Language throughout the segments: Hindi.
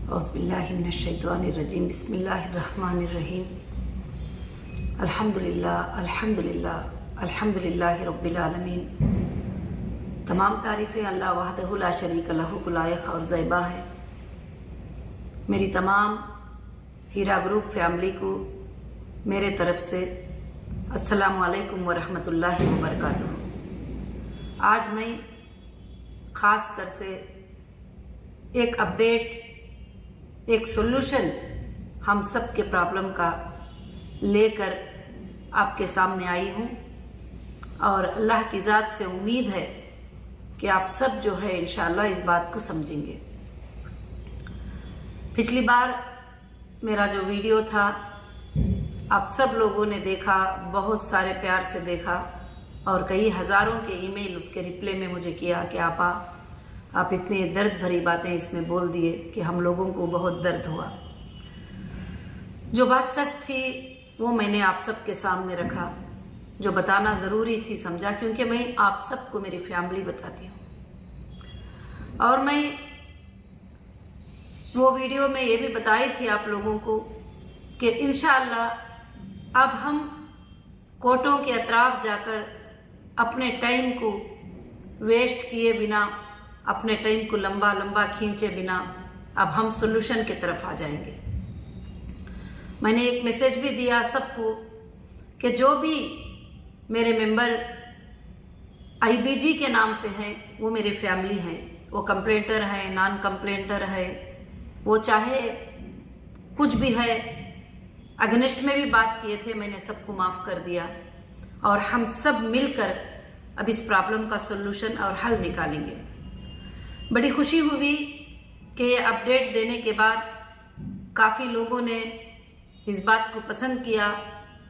औज़ुबिल्लाहिमिनश्शैतानिर्रजीम बिस्मिल्लाहिर्रहमानिर्रहीम अल्हम्दुलिल्लाह अल्हम्दुलिल्लाह अल्हम्दुलिल्लाहि रब्बिल आलमीन। तमाम तारीफ़ें अल्लाह वहदहु ला शरीक लहू को लायक और ज़ैबा है। मेरी तमाम हीरा ग्रुप फैमिली को मेरे तरफ़ से अस्सलामु अलैकुम व रहमतुल्लाहि व बरकातुहू। आज मैं ख़ास कर से एक अपडेट, एक सोल्यूशन हम सब के प्रॉब्लम का लेकर आपके सामने आई हूँ और अल्लाह की ज़ात से उम्मीद है कि आप सब जो है इंशाअल्लाह इस बात को समझेंगे। पिछली बार मेरा जो वीडियो था आप सब लोगों ने देखा, बहुत सारे प्यार से देखा और कई हज़ारों के ईमेल उसके रिप्लाई में मुझे किया कि आप इतने दर्द भरी बातें इसमें बोल दिए कि हम लोगों को बहुत दर्द हुआ। जो बात सच थी वो मैंने आप सब के सामने रखा, जो बताना ज़रूरी थी समझा, क्योंकि मैं आप सबको मेरी फैमिली बताती हूँ। और मैं वो वीडियो में ये भी बताई थी आप लोगों को कि इंशाअल्लाह अब हम कोर्टों के अतराफ जाकर अपने टाइम को वेस्ट किए बिना, अपने टाइम को लंबा लंबा खींचे बिना अब हम सोल्यूशन की तरफ आ जाएंगे। मैंने एक मैसेज भी दिया सबको कि जो भी मेरे मेंबर आईबीजी के नाम से हैं वो मेरी फैमिली हैं, वो कंप्लेंटर हैं, नॉन कंप्लेंटर है, वो चाहे कुछ भी है, अगेंस्ट में भी बात किए थे, मैंने सबको माफ़ कर दिया और हम सब मिलकर अब इस प्रॉब्लम का सोल्यूशन और हल निकालेंगे। बड़ी खुशी हुई कि ये अपडेट देने के बाद काफ़ी लोगों ने इस बात को पसंद किया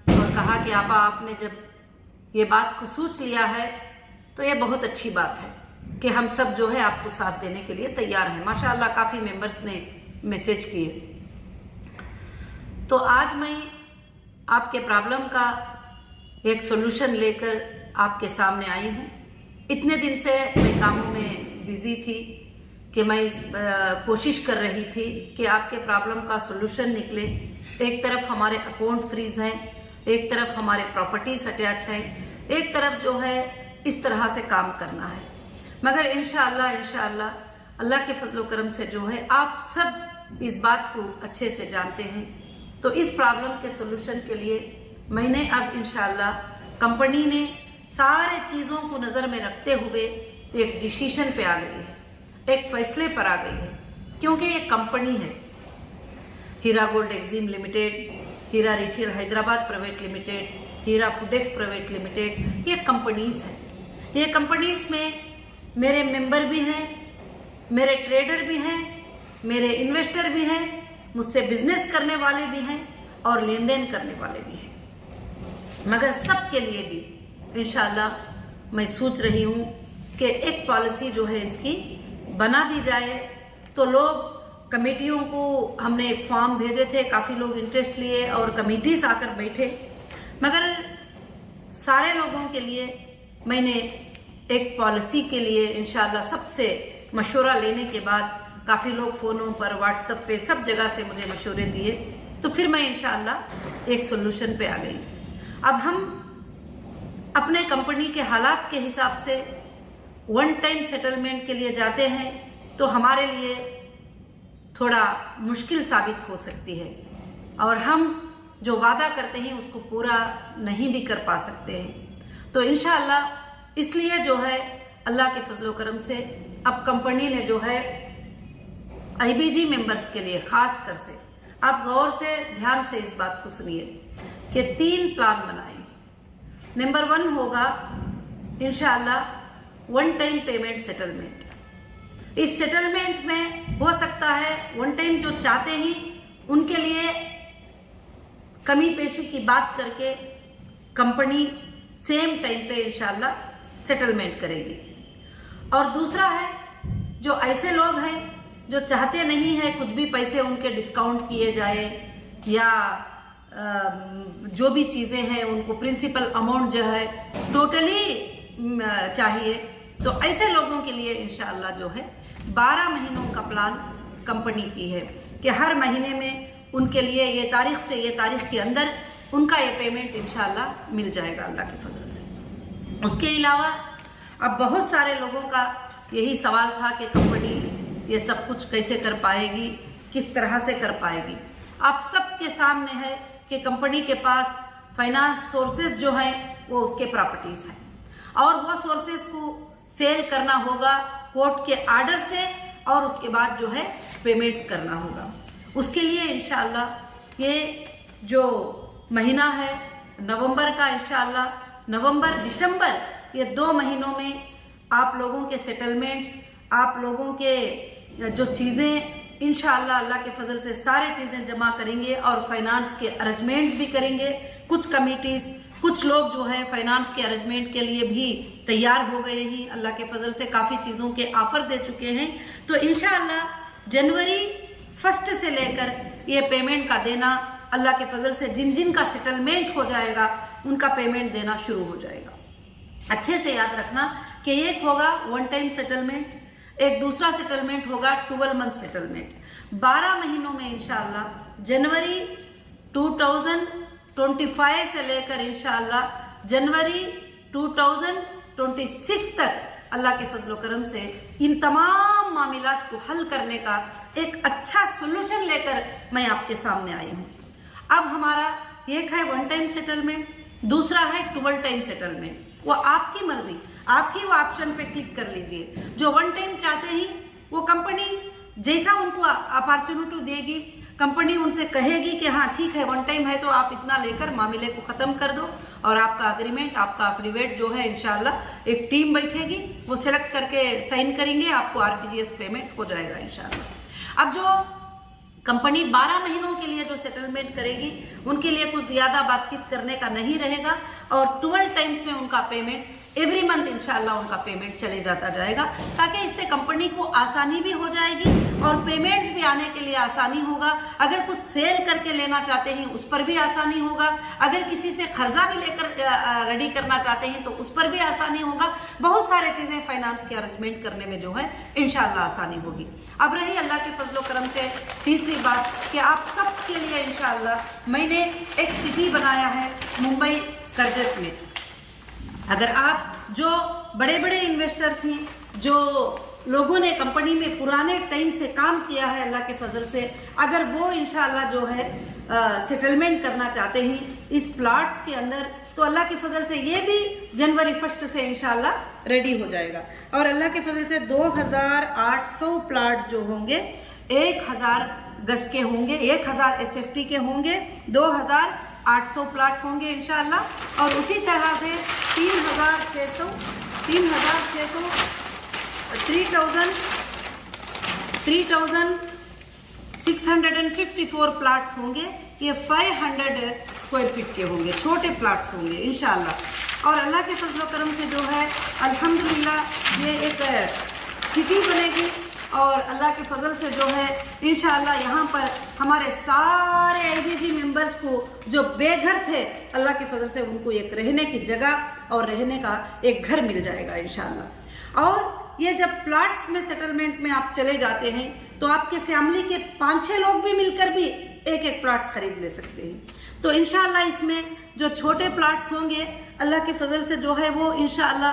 और कहा कि आपने जब ये बात को सोच लिया है तो ये बहुत अच्छी बात है कि हम सब जो है आपको साथ देने के लिए तैयार हैं। माशाअल्लाह काफ़ी मेंबर्स ने मैसेज किए। तो आज मैं आपके प्रॉब्लम का एक सोल्यूशन लेकर आपके सामने आई हूँ। इतने दिन से मैं कामों में बिजी थी कि मैं कोशिश कर रही थी कि आपके प्रॉब्लम का सोल्यूशन निकले। एक तरफ हमारे अकाउंट फ्रीज हैं, एक तरफ हमारे प्रॉपर्टीज अटैच है, एक तरफ जो है इस तरह से काम करना है। मगर इंशाअल्लाह अल्लाह के फजल करम से जो है आप सब इस बात को अच्छे से जानते हैं। तो इस प्रॉब्लम के सोल्यूशन के लिए मैंने अब इंशाअल्लाह कंपनी ने सारे चीज़ों को नज़र में रखते हुए एक डिसीजन पे आ गई है, एक फैसले पर आ गई है। क्योंकि ये कंपनी है हीरा गोल्ड एक्जिम लिमिटेड, हीरा रिटेल हैदराबाद प्राइवेट लिमिटेड, हीरा फूडेक्स प्राइवेट लिमिटेड, ये कंपनीज हैं। ये कंपनीज में मेरे मेंबर भी हैं, मेरे ट्रेडर भी हैं, मेरे इन्वेस्टर भी हैं, मुझसे बिजनेस करने वाले भी हैं और लेन देन करने वाले भी हैं। मगर सबके लिए भी इंशाअल्लाह मैं सोच रही हूँ कि एक पॉलिसी जो है इसकी बना दी जाए। तो लोग कमेटियों को हमने एक फॉर्म भेजे थे, काफ़ी लोग इंटरेस्ट लिए और कमेटीज आकर बैठे, मगर सारे लोगों के लिए मैंने एक पॉलिसी के लिए इंशाअल्लाह सबसे मशवरा लेने के बाद काफ़ी लोग फ़ोनों पर, व्हाट्सएप पे, सब जगह से मुझे मशवरे दिए। तो फिर मैं इंशाअल्लाह एक सोल्यूशन पे आ गई। अब हम अपने कंपनी के हालात के हिसाब से वन टाइम सेटलमेंट के लिए जाते हैं तो हमारे लिए थोड़ा मुश्किल साबित हो सकती है और हम जो वादा करते हैं उसको पूरा नहीं भी कर पा सकते हैं। तो इंशाअल्लाह इसलिए जो है अल्लाह के फजलो करम से अब कंपनी ने जो है आईबीजी मेंबर्स के लिए खास कर से, आप गौर से ध्यान से इस बात को सुनिए कि 3 प्लान बनाए। नंबर 1 होगा इंशाअल्लाह वन टाइम पेमेंट सेटलमेंट। इस सेटलमेंट में हो सकता है वन टाइम जो चाहते ही उनके लिए कमी पेशी की बात करके कंपनी सेम टाइम पे इंशाअल्लाह सेटलमेंट करेगी। और दूसरा है जो ऐसे लोग हैं जो चाहते नहीं है कुछ भी पैसे उनके डिस्काउंट किए जाए या जो भी चीज़ें हैं उनको प्रिंसिपल अमाउंट जो है टोटली चाहिए, तो ऐसे लोगों के लिए इंशाअल्लाह जो है 12 महीनों का प्लान कंपनी की है। कि हर महीने में उनके लिए ये तारीख से ये तारीख के अंदर उनका ये पेमेंट इंशाल्लाह मिल जाएगा अल्लाह के फजल से। उसके अलावा अब बहुत सारे लोगों का यही सवाल था कि कंपनी ये सब कुछ कैसे कर पाएगी, किस तरह से कर पाएगी। आप सबके सामने है कि कंपनी के पास फाइनेंस सोर्सेज जो हैं वो उसके प्रॉपर्टीज हैं और वो सोर्सेज को सेल करना होगा कोर्ट के आर्डर से और उसके बाद जो है पेमेंट्स करना होगा। उसके लिए इंशाल्लाह ये जो महीना है नवंबर का, इंशाल्लाह नवंबर दिसंबर ये 2 महीनों में आप लोगों के सेटलमेंट्स, आप लोगों के जो चीज़ें इंशाअल्लाह अल्लाह के फजल से सारे चीज़ें जमा करेंगे और फाइनेंस के अरेंजमेंट्स भी करेंगे। कुछ कमिटीज़, कुछ लोग जो है फाइनेंस के अरेंजमेंट के लिए भी तैयार हो गए हैं, अल्लाह के फजल से काफ़ी चीज़ों के ऑफर दे चुके हैं। तो इंशाअल्लाह जनवरी 1 से लेकर ये पेमेंट का देना अल्लाह के फजल से जिन जिन का सेटलमेंट हो जाएगा उनका पेमेंट देना शुरू हो जाएगा। अच्छे से याद रखना कि एक होगा 1 टाइम सेटलमेंट, एक दूसरा सेटलमेंट होगा 12 मंथ सेटलमेंट। 12 महीनों में इंशाअल्लाह जनवरी 2025 से लेकर इंशाअल्लाह जनवरी 2026 तक अल्लाह के फजल करम से इन तमाम मामलात को हल करने का एक अच्छा सोल्यूशन लेकर मैं आपके सामने आई हूँ। अब हमारा एक है 1 टाइम सेटलमेंट, दूसरा है 12 टाइम सेटलमेंट्स। वो आपकी मर्जी, आप ही वो ऑप्शन पे क्लिक कर लीजिए। जो 1 टाइम चाहते हैं वो कंपनी जैसा उनको अपॉर्चुनिटी देगी, कंपनी उनसे कहेगी कि हाँ ठीक है 1 टाइम है तो आप इतना लेकर मामले को ख़त्म कर दो और आपका अग्रीमेंट, आपका एफिडेविट जो है इंशाल्लाह एक टीम बैठेगी, वो सेलेक्ट करके साइन करेंगे, आपको आरटीजीएस पेमेंट हो जाएगा इंशाल्लाह। अब जो कंपनी 12 महीनों के लिए जो सेटलमेंट करेगी उनके लिए कुछ ज़्यादा बातचीत करने का नहीं रहेगा और 12 टाइम्स में उनका पेमेंट एवरी मंथ इंशाल्लाह उनका पेमेंट चले जाता जाएगा, ताकि इससे कंपनी को आसानी भी हो जाएगी और पेमेंट्स भी आने के लिए आसानी होगा। अगर कुछ सेल करके लेना चाहते हैं उस पर भी आसानी होगा, अगर किसी से कर्जा भी लेकर रेडी करना चाहते हैं तो उस पर भी आसानी होगा। बहुत सारे चीज़ें फाइनेंस के अरेंजमेंट करने में जो है इंशाल्लाह आसानी होगी। अब रही अल्लाह के फजलो करम से तीसरी बात कि आप सब के लिए इंशाल्लाह मैंने एक सिटी बनाया है मुंबई कर्जत में। अगर आप जो बड़े बड़े इन्वेस्टर्स हैं, जो लोगों ने कंपनी में पुराने टाइम से काम किया है अल्लाह के फजल से, अगर वो इंशाल्लाह जो है सेटलमेंट करना चाहते हैं इस प्लाट्स के अंदर, तो अल्लाह के फजल से ये भी जनवरी 1 से इंशाल्लाह रेडी हो जाएगा। और अल्लाह के फजल से 2800 प्लाट जो होंगे 1000 गज के होंगे, 1000 SFT के होंगे, 2800 प्लाट होंगे इंशाल्लाह। और उसी तरह से 3654 प्लाट्स होंगे। ये 500 स्क्वायर फीट के होंगे, छोटे प्लाट्स होंगे इंशाल्लाह। और अल्लाह के फजल करम से जो है अल्हम्दुलिल्लाह ये एक सिटी बनेगी और अल्लाह के फजल से जो है इंशाअल्लाह यहाँ पर हमारे सारे IBG मेंबर्स को जो बेघर थे अल्लाह के फजल से उनको एक रहने की जगह और रहने का एक घर मिल जाएगा इंशाअल्लाह। और ये जब प्लाट्स में सेटलमेंट में आप चले जाते हैं तो आपके फैमिली के 5-6 लोग भी मिलकर भी एक प्लाट्स खरीद ले सकते हैं। तो इंशाअल्लाह इसमें जो छोटे प्लाट्स होंगे अल्लाह के फजल से जो है वो इंशाअल्लाह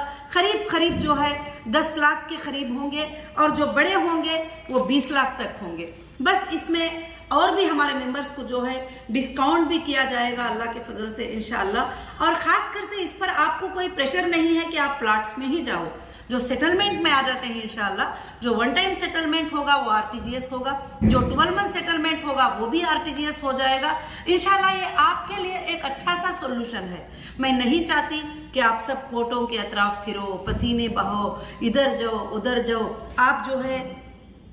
करीब जो है 10 लाख के करीब होंगे और जो बड़े होंगे वो 20 लाख तक होंगे। बस इसमें और भी हमारे मेंबर्स को जो है डिस्काउंट भी किया जाएगा अल्लाह के फजल से इंशाअल्लाह। और ख़ास कर से इस पर आपको कोई प्रेशर नहीं है कि आप प्लाट्स में ही जाओ, जो सेटलमेंट में आ जाते हैं इंशाअल्लाह। जो 1 टाइम सेटलमेंट होगा वो आरटीजीएस होगा, जो 12 मंथ सेटलमेंट होगा वो भी आरटीजीएस हो जाएगा इंशाअल्लाह। ये आपके लिए एक अच्छा सा सोल्यूशन है। मैं नहीं चाहती कि आप सब कोर्टों के अतराफ फिरो, पसीने बहो, इधर जाओ उधर जाओ। आप जो है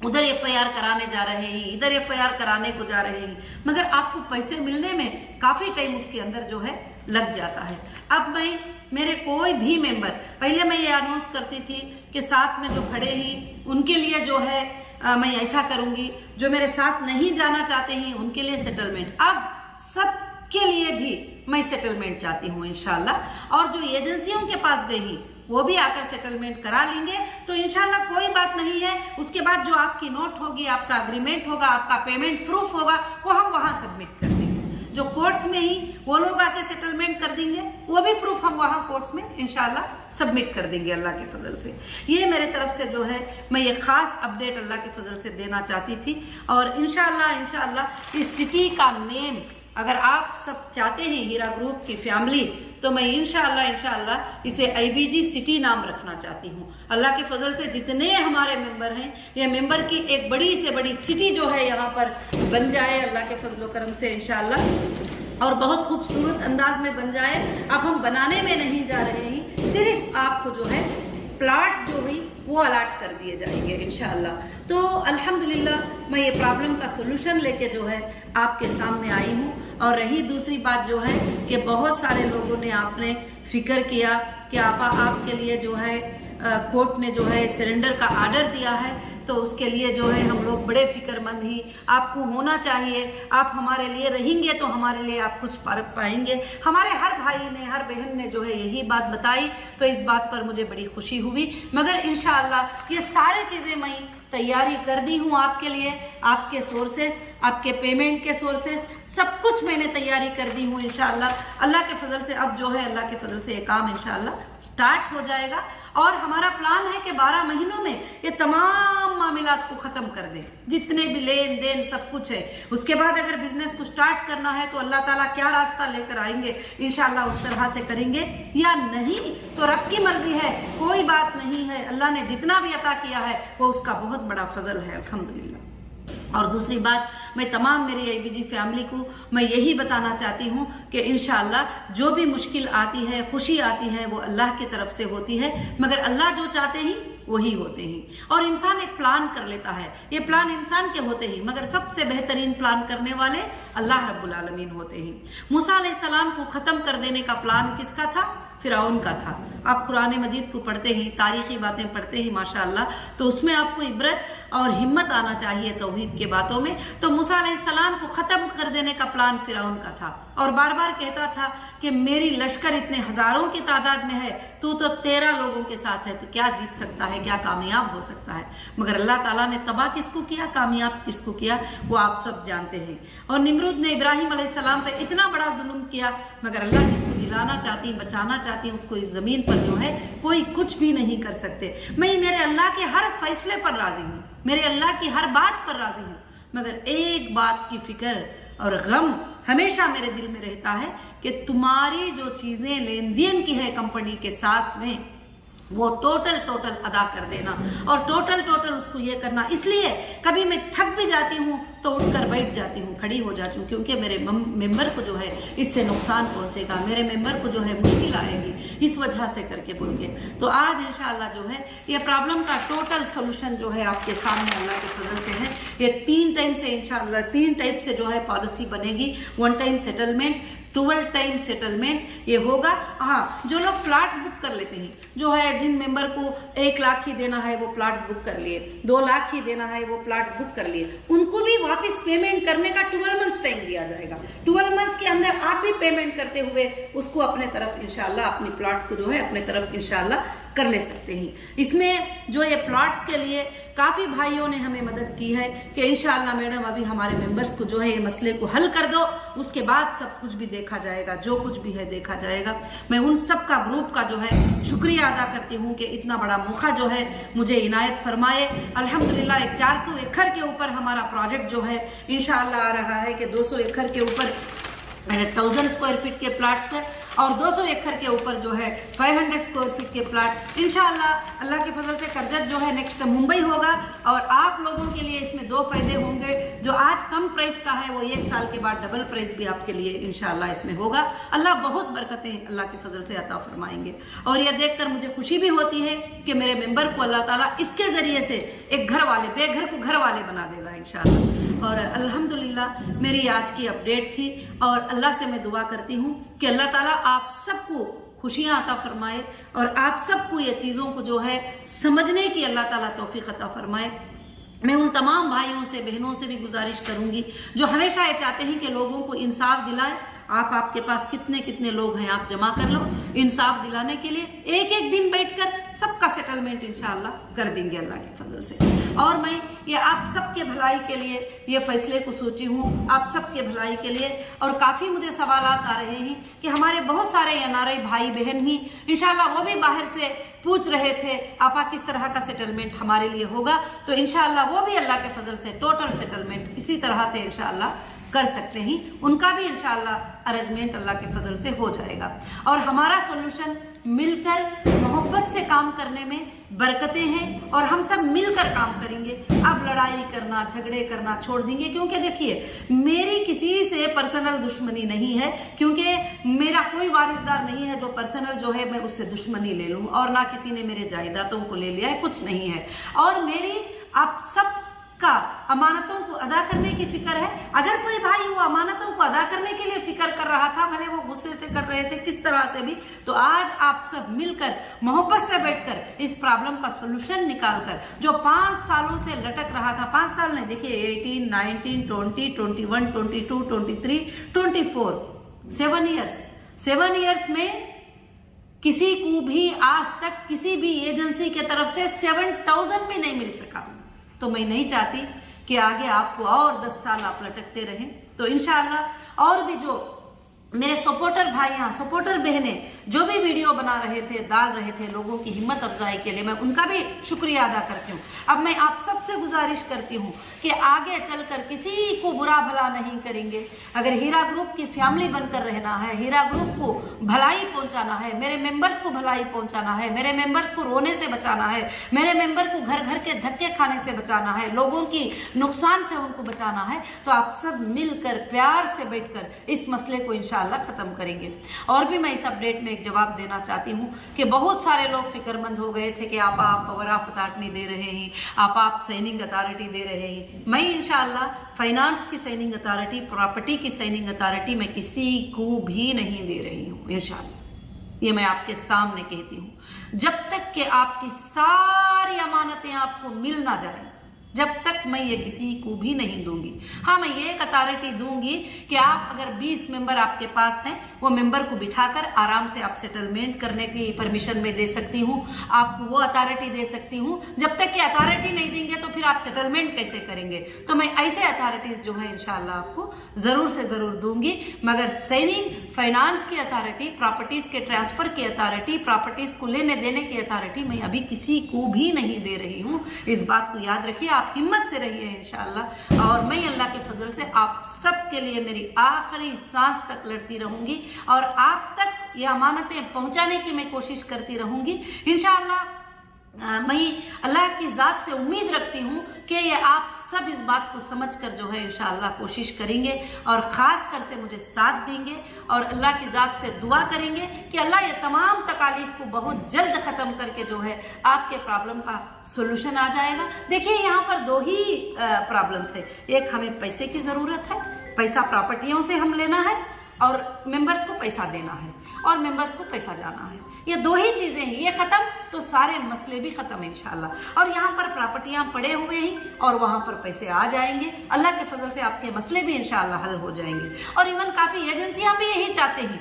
उधर FIR कराने जा रहे हैं, इधर FIR कराने को जा रहे हैं, मगर आपको पैसे मिलने में काफ़ी टाइम उसके अंदर जो है लग जाता है। अब मैं मेरे कोई भी मेंबर, पहले मैं ये अनाउंस करती थी कि साथ में जो खड़े हैं उनके लिए जो है मैं ऐसा करूँगी, जो मेरे साथ नहीं जाना चाहते हैं उनके लिए सेटलमेंट। अब सब के लिए भी मैं सेटलमेंट चाहती हूँ इंशाल्लाह। और जो एजेंसियों के पास गई वो भी आकर सेटलमेंट करा लेंगे। तो इंशाल्लाह कोई बात नहीं है। उसके बाद जो आपकी नोट होगी, आपका अग्रीमेंट होगा, आपका पेमेंट प्रूफ होगा, वो हम वहां सबमिट कर देंगे। जो कोर्ट्स में ही वो लोग आके सेटलमेंट कर देंगे, वो भी प्रूफ हम वहां कोर्ट्स में इंशाल्लाह सबमिट कर देंगे अल्लाह के फजल से। ये मेरे तरफ से जो है मैं ये खास अपडेट अल्लाह के फजल से देना चाहती थी। और इंशाल्लाह इस सिटी का नेम अगर आप सब चाहते हैं हीरा ग्रुप की फैमिली, तो मैं इंशाल्लाह इसे IBG सिटी नाम रखना चाहती हूँ। अल्लाह के फजल से जितने हमारे मेंबर हैं, ये मेंबर की एक बड़ी से बड़ी सिटी जो है यहाँ पर बन जाए अल्लाह के फजल करम से इंशाल्लाह, और बहुत खूबसूरत अंदाज में बन जाए। अब हम बनाने में नहीं जा रहे हैं, सिर्फ आपको जो है प्लाट्स जो हुई वो अलाट कर दिए जाएंगे इंशाल्लाह। तो अल्हम्दुलिल्लाह मैं ये प्रॉब्लम का सोल्यूशन लेके जो है आपके सामने आई हूँ। और रही दूसरी बात जो है कि बहुत सारे लोगों ने आपने फिक्र किया कि आपके लिए जो है कोर्ट ने जो है सरेंडर का आर्डर दिया है, तो उसके लिए जो है हम लोग बड़े फिक्रमंद ही। आपको होना चाहिए, आप हमारे लिए रहेंगे तो हमारे लिए आप कुछ पाएंगे। हमारे हर भाई ने, हर बहन ने जो है यही बात बताई, तो इस बात पर मुझे बड़ी खुशी हुई। मगर इंशाअल्लाह ये सारी चीज़ें मैं तैयारी कर दी हूँ आपके लिए, आपके सोर्सेस, आपके पेमेंट के सोर्सेस, सब कुछ मैंने तैयारी कर दी हूँ इंशाअल्लाह। अल्लाह के फजल से अब जो है अल्लाह के फजल से ये काम इंशाअल्लाह स्टार्ट हो जाएगा। और हमारा प्लान है कि 12 महीनों में ये तमाम मामलात को ख़त्म कर दें, जितने भी लेन देन सब कुछ है। उसके बाद अगर बिजनेस को स्टार्ट करना है तो अल्लाह ताला क्या रास्ता लेकर आएंगे इंशाअल्लाह उस तरह से करेंगे, या नहीं तो रब की मर्जी है, कोई बात नहीं है। अल्लाह ने जितना भी अता किया है वो उसका बहुत बड़ा फजल है अल्हम्दुलिल्लाह। और दूसरी बात, मैं तमाम मेरी IBG फैमिली को मैं यही बताना चाहती हूँ कि इंशाअल्लाह जो भी मुश्किल आती है, खुशी आती है, वो अल्लाह की तरफ से होती है। मगर अल्लाह जो चाहते हैं वही होते हैं। और इंसान एक प्लान कर लेता है, ये प्लान इंसान के होते ही, मगर सबसे बेहतरीन प्लान करने वाले अल्लाह रब्बुल आलमीन होते हैं। मूसा अलैहिस्सलाम को ख़त्म कर देने का प्लान किसका था? फिरौन का था। आप कुरान मजीद को पढ़ते ही, तारीखी बातें पढ़ते ही माशाअल्लाह, तो उसमें आपको इबरत और हिम्मत आना चाहिए तौहीद के बातों में। तो मूसा अलैहिस्सलाम को ख़त्म कर देने का प्लान फिरौन का था, और बार बार कहता था कि मेरी लश्कर इतने हज़ारों की तादाद में है, तू तो 13 लोगों के साथ है, तो क्या जीत सकता है, क्या कामयाब हो सकता है। मगर अल्लाह ताला ने तबाह किसको किया, कामयाब किसको किया, वो आप सब जानते हैं। और निमरूद ने इब्राहिम अलैहिस्सलाम पे इतना बड़ा जुल्म किया, मगर अल्लाह जिसको जिलाना चाहती, बचाना चाहती है, उसको इस ज़मीन पर जो है कोई कुछ भी नहीं कर सकते। मैं मेरे अल्लाह के हर फैसले पर राजी हूँ, मेरे अल्लाह की हर बात पर राजी हूँ, मगर एक बात की फिक्र और गम हमेशा मेरे दिल में रहता है कि तुम्हारी जो चीज़ें लेन देन की है कंपनी के साथ में, वो टोटल अदा कर देना, और टोटल उसको ये करना। इसलिए कभी मैं थक भी जाती हूँ तो उठकर बैठ जाती हूँ, खड़ी हो जाती हूँ, क्योंकि मेरे मेंबर को जो है इससे नुकसान पहुँचेगा, मेरे मेंबर को जो है मुश्किल आएगी, इस वजह से करके बोल के। तो आज इंशाअल्लाह जो है ये प्रॉब्लम का टोटल सोल्यूशन जो है आपके सामने अल्लाह के फजल से है। ये 3 टाइम से इंशाअल्लाह 3 टाइप से जो है पॉलिसी बनेगी। 1 टाइम सेटलमेंट, 12 टाइम सेटलमेंट ये होगा। हाँ, जो लोग प्लाट्स बुक कर लेते हैं, जो है जिन मेंबर को 1 लाख ही देना है वो प्लाट्स बुक कर लिए, 2 लाख ही देना है वो प्लाट्स बुक कर लिए, उनको भी वापस पेमेंट करने का 12 मंथ्स टाइम दिया जाएगा। 12 मंथ्स के अंदर आप भी पेमेंट करते हुए उसको अपने तरफ इंशाल्लाह, अपनी प्लाट्स को जो है अपने तरफ इंशाल्लाह कर ले सकते हैं। इसमें जो ये प्लाट्स के लिए काफ़ी भाइयों ने हमें मदद की है कि इंशाअल्लाह मैडम अभी हमारे मेंबर्स को जो है ये मसले को हल कर दो, उसके बाद सब कुछ भी देखा जाएगा, जो कुछ भी है देखा जाएगा। मैं उन सब का ग्रुप का जो है शुक्रिया अदा करती हूँ कि इतना बड़ा मौका जो है मुझे इनायत फरमाए। अल्हम्दुलिल्लाह एक 400 एकड़ के ऊपर हमारा प्रोजेक्ट जो है इंशाअल्लाह आ रहा है कि 200 एकड़ के ऊपर 1000 स्क्वायर फीट के प्लाट्स है, और 200 एकड़ के ऊपर जो है 500 स्क्वायर फीट के प्लाट इंशाअल्लाह अल्लाह के फजल से कर्जत जो है नेक्स्ट मुंबई होगा। और आप लोगों के लिए इसमें 2 फायदे होंगे, जो आज कम प्राइस का है वो 1 साल के बाद डबल प्राइस भी आपके लिए इंशाअल्लाह इसमें होगा। अल्लाह बहुत बरकतें अल्लाह के फजल से अता फरमाएंगे। और यह देखकर मुझे खुशी भी होती है कि मेरे मेंबर को अल्लाह ताला इसके ज़रिए से एक घर वाले, बेघर को घर वाले बना देगा इंशाअल्लाह। और अल्हम्दुलिल्लाह मेरी आज की अपडेट थी, और अल्लाह से मैं दुआ करती हूँ कि अल्लाह ताला आप सबको खुशियाँ अता फरमाए, और आप सबको ये चीज़ों को जो है समझने की अल्लाह ताला तौफीक अता फरमाए। मैं उन तमाम भाइयों से बहनों से भी गुजारिश करूंगी जो हमेशा ये चाहते हैं कि लोगों को इंसाफ दिलाए। आपके पास कितने कितने लोग हैं, आप जमा कर लो। इंसाफ दिलाने के लिए एक एक दिन बैठकर सबका सेटलमेंट इंशाअल्लाह कर देंगे अल्लाह के फजल से। और मैं ये आप सबके भलाई के लिए ये फैसले को सोची हूँ, आप सबके भलाई के लिए। और काफ़ी मुझे सवालात आ रहे हैं कि हमारे बहुत सारे एनआरआई भाई बहन ही इंशाअल्लाह वो भी बाहर से पूछ रहे थे आपा किस तरह का सेटलमेंट हमारे लिए होगा। तो इंशाअल्लाह वो भी अल्लाह के फजल से टोटल सेटलमेंट इसी तरह से इंशाअल्लाह कर सकते हैं। उनका भी इंशाअल्लाह अरेंजमेंट अल्लाह के फजल से हो जाएगा। और हमारा सोल्यूशन मिलकर मोहब्बत से काम करने में बरकतें हैं और हम सब मिलकर काम करेंगे। अब लड़ाई करना झगड़े करना छोड़ देंगे, क्योंकि देखिए मेरी किसी से पर्सनल दुश्मनी नहीं है, क्योंकि मेरा कोई वारिसदार नहीं है जो पर्सनल जो है मैं उससे दुश्मनी ले लूँ, और ना किसी ने मेरे जायदादों को ले लिया है, कुछ नहीं है। और मेरी आप सब का अमानतों को अदा करने की फिक्र है। अगर कोई भाई वो अमानतों को अदा करने के लिए फिक्र कर रहा था, भले वो गुस्से से कर रहे थे किस तरह से भी, तो आज आप सब मिलकर मोहब्बत से बैठकर इस प्रॉब्लम का सोल्यूशन निकालकर, जो 5 सालों से लटक रहा था, 5 साल नहीं, देखिए 18, 19, 20, 21, 22, 23, 24, 7 ईयर्स में किसी को भी आज तक किसी भी एजेंसी के तरफ से 7,000 भी नहीं मिल सका। तो मैं नहीं चाहती कि आगे आपको और 10 साल आप लटकते रहें। तो इंशाअल्लाह और भी जो मेरे सपोर्टर भाइयाँ, सपोर्टर बहनें जो भी वीडियो बना रहे थे, डाल रहे थे लोगों की हिम्मत अफजाई के लिए, मैं उनका भी शुक्रिया अदा करती हूँ। अब मैं आप सबसे गुजारिश करती हूँ कि आगे चलकर किसी को बुरा भला नहीं करेंगे। अगर हीरा ग्रुप की फैमिली बनकर रहना है, हीरा ग्रुप को भलाई पहुँचाना है, मेरे मेंबर्स को भलाई पहुँचाना है, मेरे मेंबर्स को रोने से बचाना है, मेरे मेंबर को घर घर के धक्के खाने से बचाना है, लोगों की नुकसान से उनको बचाना है, तो आप सब मिलकर प्यार से बैठकर इस मसले को इंशाअल्लाह खत्म करेंगे। और भी मैं इस अपडेट में एक जवाब देना चाहती हूँ कि बहुत सारे लोग फिक्रमंद हो गए थे कि आप पावर ऑफ अथॉरिटी दे रहे हैं, आप साइनिंग अथॉरिटी दे रहे हैं। मैं इंशाअल्लाह फाइनेंस की साइनिंग अथॉरिटी, प्रॉपर्टी की साइनिंग अथॉरिटी मैं किसी को भी नहीं दे रही हूँ इंशाअल्लाह। ये मैं आपके सामने कहती हूँ। जब तक कि आपकी सारी अमानतें आपको मिल ना जाए, जब तक मैं ये किसी को भी नहीं दूंगी। हाँ, मैं ये एक अथॉरिटी दूंगी कि आप अगर 20 मेंबर आपके पास हैं, वो मेंबर को बिठाकर आराम से आप सेटलमेंट करने की परमिशन में दे सकती हूँ, आपको वो अथॉरिटी दे सकती हूँ। जब तक कि अथॉरिटी नहीं देंगे तो फिर आप सेटलमेंट कैसे करेंगे? तो मैं ऐसे अथॉरिटीज जो है इंशाल्लाह आपको जरूर से जरूर दूंगी। मगर साइनिंग, फाइनेंस की अथॉरिटी, प्रॉपर्टीज के ट्रांसफर की अथॉरिटी, प्रॉपर्टीज को लेने देने की अथॉरिटी मैं अभी किसी को भी नहीं दे रही हूँ। इस बात को याद रखिए, आप हिम्मत से रहिए इंशाअल्लाह। और मैं अल्लाह के फजल से आप सब के लिए मेरी आखिरी सांस तक लड़ती रहूंगी और आप तक ये अमानतें पहुंचाने की मैं कोशिश करती रहूंगी इंशाअल्लाह। मैं अल्लाह की ज़ात से उम्मीद रखती हूँ कि ये आप सब इस बात को समझकर जो है इंशाअल्लाह कोशिश करेंगे और ख़ास कर से मुझे साथ देंगे और अल्लाह की ज़ात से दुआ करेंगे कि अल्लाह ये तमाम तकालीफ को बहुत जल्द ख़त्म करके जो है आपके प्रॉब्लम का सोल्यूशन आ जाएगा। देखिए यहाँ पर 2 ही प्रॉब्लम्स है। एक, हमें पैसे की ज़रूरत है, पैसा प्रॉपर्टियों से हम लेना है, और मेंबर्स को पैसा देना है और मेंबर्स को पैसा जाना है। ये 2 ही चीज़ें हैं, ये ख़त्म तो सारे मसले भी ख़त्म इंशाअल्लाह। और यहाँ पर प्रॉपर्टियाँ पड़े हुए हैं और वहाँ पर पैसे आ जाएंगे। अल्लाह के फजल से आपके मसले भी इंशाअल्लाह हल हो जाएंगे। और इवन काफ़ी एजेंसियाँ भी यही चाहते हैं,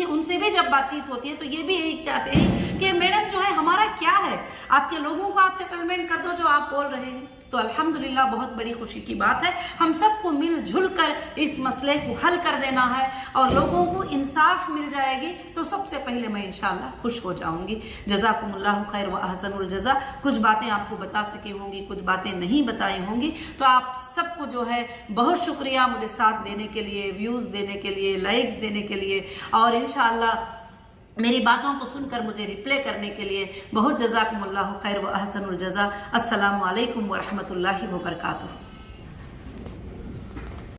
उनसे भी जब बातचीत होती है तो ये भी यही चाहते हैं कि मैडम जो है हमारा क्या है, आपके लोगों को आप सेटलमेंट कर दो जो आप बोल रहे हैं। तो अल्हम्दुलिल्लाह बहुत बड़ी खुशी की बात है। हम सबको मिलजुल कर इस मसले को हल कर देना है और लोगों को इंसाफ मिल जाएगी तो सबसे पहले मैं इंशाअल्लाह खुश हो जाऊंगी। जज़ाकुमुल्लाहु खैर व अहसनुल जज़ा। कुछ बातें आपको बता सकी होंगी, कुछ बातें नहीं बताई होंगी, तो आप सबको जो है बहुत शुक्रिया मुझे साथ देने के लिए, व्यूज़ देने के लिए, लाइक्स देने के लिए और इंशाअल्लाह मेरी बातों को सुनकर मुझे रिप्ले करने के लिए बहुत जज़ाकुमुल्लाहु खैर व अहसनुल जज़ा। अस्सलामु अलैकुम व रहमतुल्लाहि व बरकातुहू।